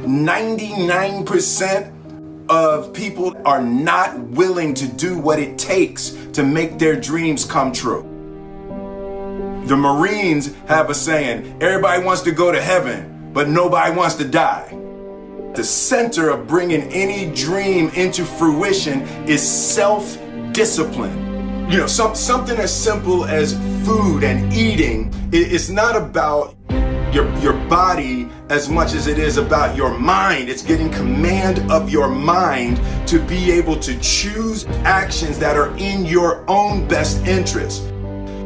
99% of people are not willing to do what it takes to make their dreams come true. The Marines have a saying, everybody wants to go to heaven, but nobody wants to die. The center of bringing any dream into fruition is self-discipline. You know, something as simple as food and eating. It's not about your body as much as it is about your mind. It's getting command of your mind to be able to choose actions that are in your own best interest.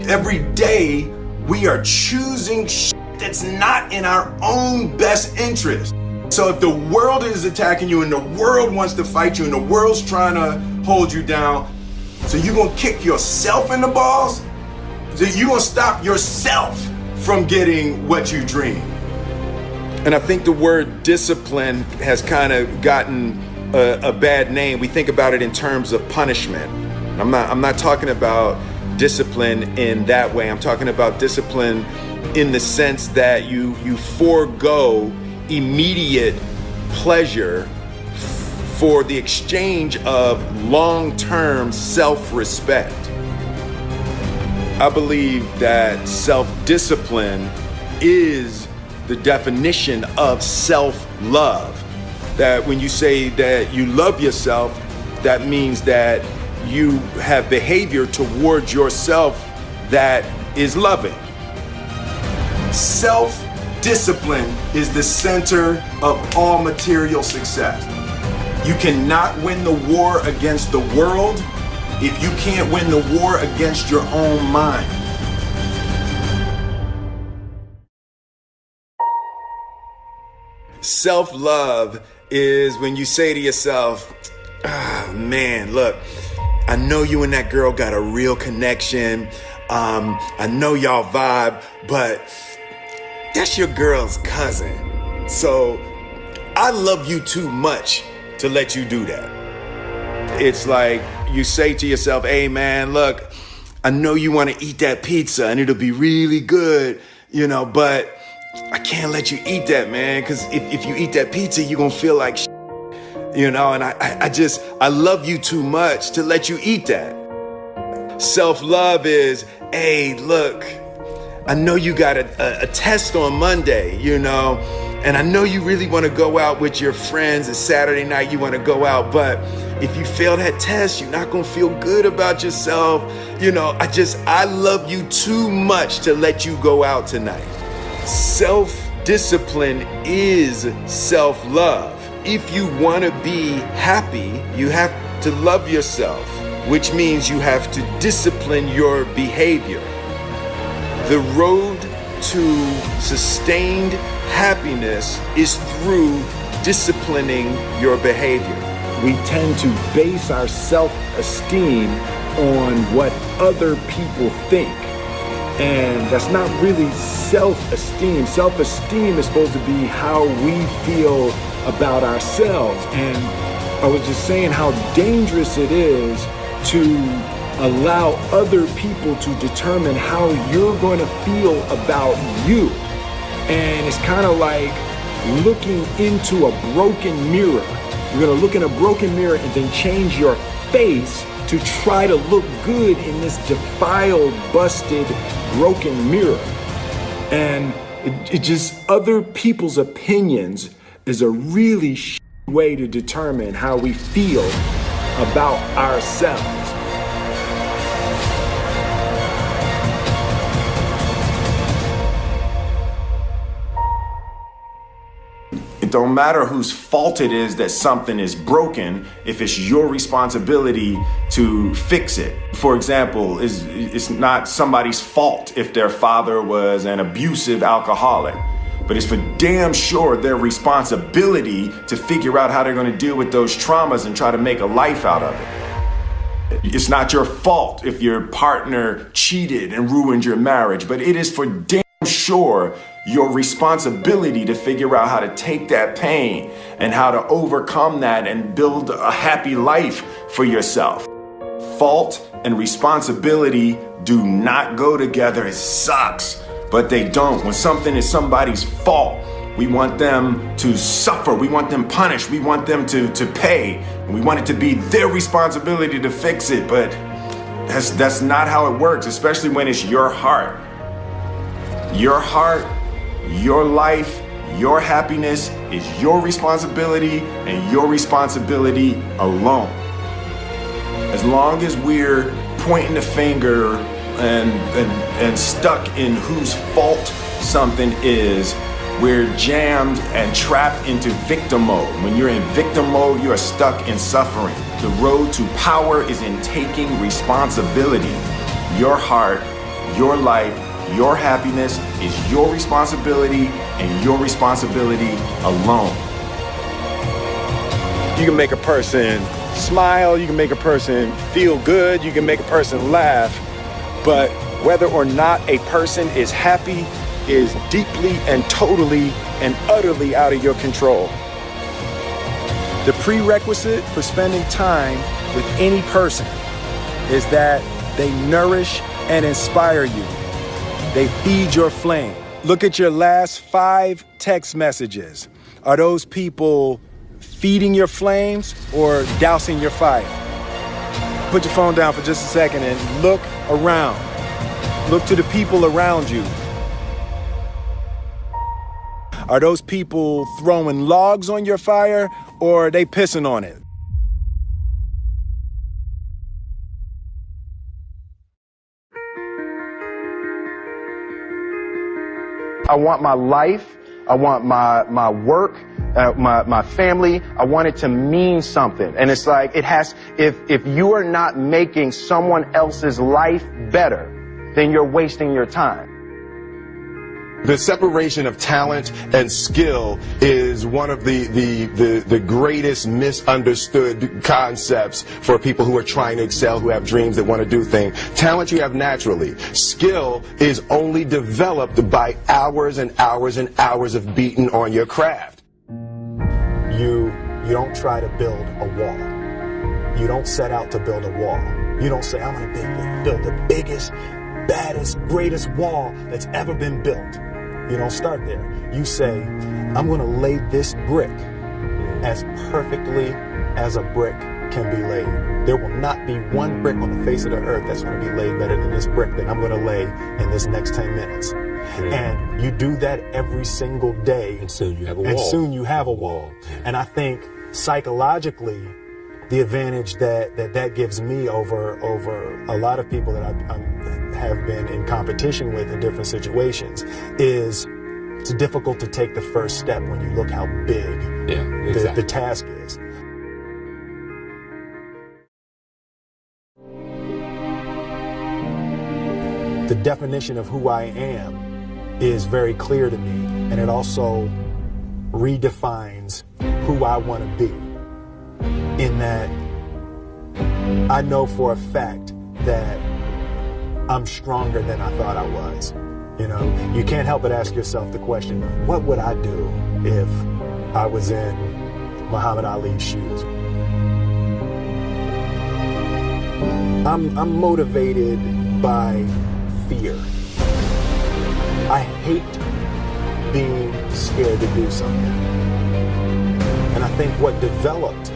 Every day we are choosing shit that's not in our own best interest. So if the world is attacking you and the world wants to fight you and the world's trying to hold you down, so you're gonna kick yourself in the balls? So you're gonna stop yourself from getting what you dream. And I think the word discipline has kind of gotten a bad name. We think about it in terms of punishment. I'm not talking about discipline in that way. I'm talking about discipline in the sense that you forego immediate pleasure for the exchange of long-term self-respect. I believe that self-discipline is the definition of self-love. That when you say that you love yourself, that means that you have behavior towards yourself that is loving. Self-discipline is the center of all material success. You cannot win the war against the world if you can't win the war against your own mind. Self-love is when you say to yourself, oh man, look, I know you and that girl got a real connection. I know y'all vibe, but that's your girl's cousin. So I love you too much to let you do that. It's like you say to yourself, hey man, look, I know you want to eat that pizza and it'll be really good, you know, but I can't let you eat that, man, because if you eat that pizza, you're going to feel like shit, you know, and I love you too much to let you eat that. Self-love is, hey, look, I know you got a test on Monday, you know, and I know you really want to go out with your friends. It's Saturday night, you want to go out, but if you fail that test, you're not going to feel good about yourself. You know, I love you too much to let you go out tonight. Self-discipline is self-love. If you want to be happy, you have to love yourself, which means you have to discipline your behavior. The road to sustained happiness is through disciplining your behavior. We tend to base our self-esteem on what other people think. And that's not really self-esteem. Self-esteem is supposed to be how we feel about ourselves. And I was just saying how dangerous it is to allow other people to determine how you're going to feel about you. And it's kind of like looking into a broken mirror. You're going to look in a broken mirror and then change your face to try to look good in this defiled, busted, broken mirror. And it just, other people's opinions is a really way to determine how we feel about ourselves. It don't matter whose fault it is that something is broken if it's your responsibility to fix it. For example, it's not somebody's fault if their father was an abusive alcoholic, but it's for damn sure their responsibility to figure out how they're going to deal with those traumas and try to make a life out of it. It's not your fault if your partner cheated and ruined your marriage, but it is for damn sure your responsibility to figure out how to take that pain and how to overcome that and build a happy life for yourself. Fault and responsibility do not go together. It sucks, but they don't. When something is somebody's fault, We want them to suffer. We want them punished. We want them to pay. And we want it to be their responsibility to fix it. But that's not how it works, especially when it's your heart. Your heart, your life, your happiness is your responsibility and your responsibility alone. As long as we're pointing the finger and stuck in whose fault something is, we're jammed and trapped into victim mode. When you're in victim mode, you are stuck in suffering. The road to power is in taking responsibility. Your heart, your life, your happiness is your responsibility and your responsibility alone. You can make a person smile, you can make a person feel good, you can make a person laugh, but whether or not a person is happy is deeply and totally and utterly out of your control. The prerequisite for spending time with any person is that they nourish and inspire you. They feed your flame. Look at your last 5 text messages. Are those people feeding your flames or dousing your fire? Put your phone down for just a second and look around. Look to the people around you. Are those people throwing logs on your fire or are they pissing on it? I want my life, I want my work, my family, I want it to mean something. And it's like, if you are not making someone else's life better, then you're wasting your time. The separation of talent and skill is one of the greatest misunderstood concepts for people who are trying to excel, who have dreams, that want to do things. Talent you have naturally. Skill is only developed by hours and hours and hours of beating on your craft. You don't try to build a wall. You don't set out to build a wall. You don't say, I'm going to build the biggest, baddest, greatest wall that's ever been built. You don't start there. You say, I'm going to lay this brick as perfectly as a brick can be laid. There will not be one brick on the face of the earth that's going to be laid better than this brick that I'm going to lay in this next 10 minutes. And you do that every single day. And soon you have a wall. And soon you have a wall. And I think psychologically, the advantage that gives me over a lot of people that I have been in competition with in different situations is it's difficult to take the first step when you look how big the task is. The definition of who I am is very clear to me, and it also redefines who I want to be. In that I know for a fact that I'm stronger than I thought I was. You know, you can't help but ask yourself the question, what would I do if I was in Muhammad Ali's shoes? I'm motivated by fear. I hate being scared to do something. And I think what developed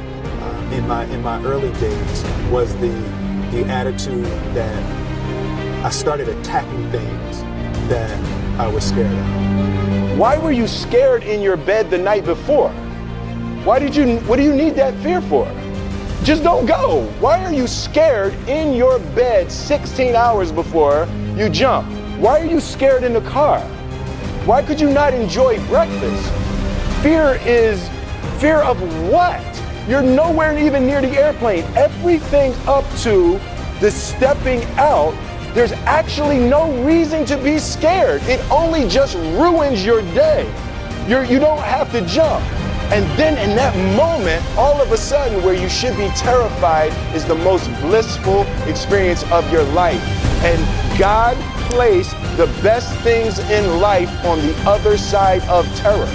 in my early days was the attitude that I started attacking things that I was scared of. Why were you scared in your bed the night before? What do you need that fear for? Just don't go. Why are you scared in your bed 16 hours before you jump? Why are you scared in the car? Why could you not enjoy breakfast? Fear is fear of what? You're nowhere even near the airplane. Everything up to the stepping out, there's actually no reason to be scared. It only just ruins your day. You don't have to jump. And then in that moment, all of a sudden, where you should be terrified is the most blissful experience of your life. And God placed the best things in life on the other side of terror.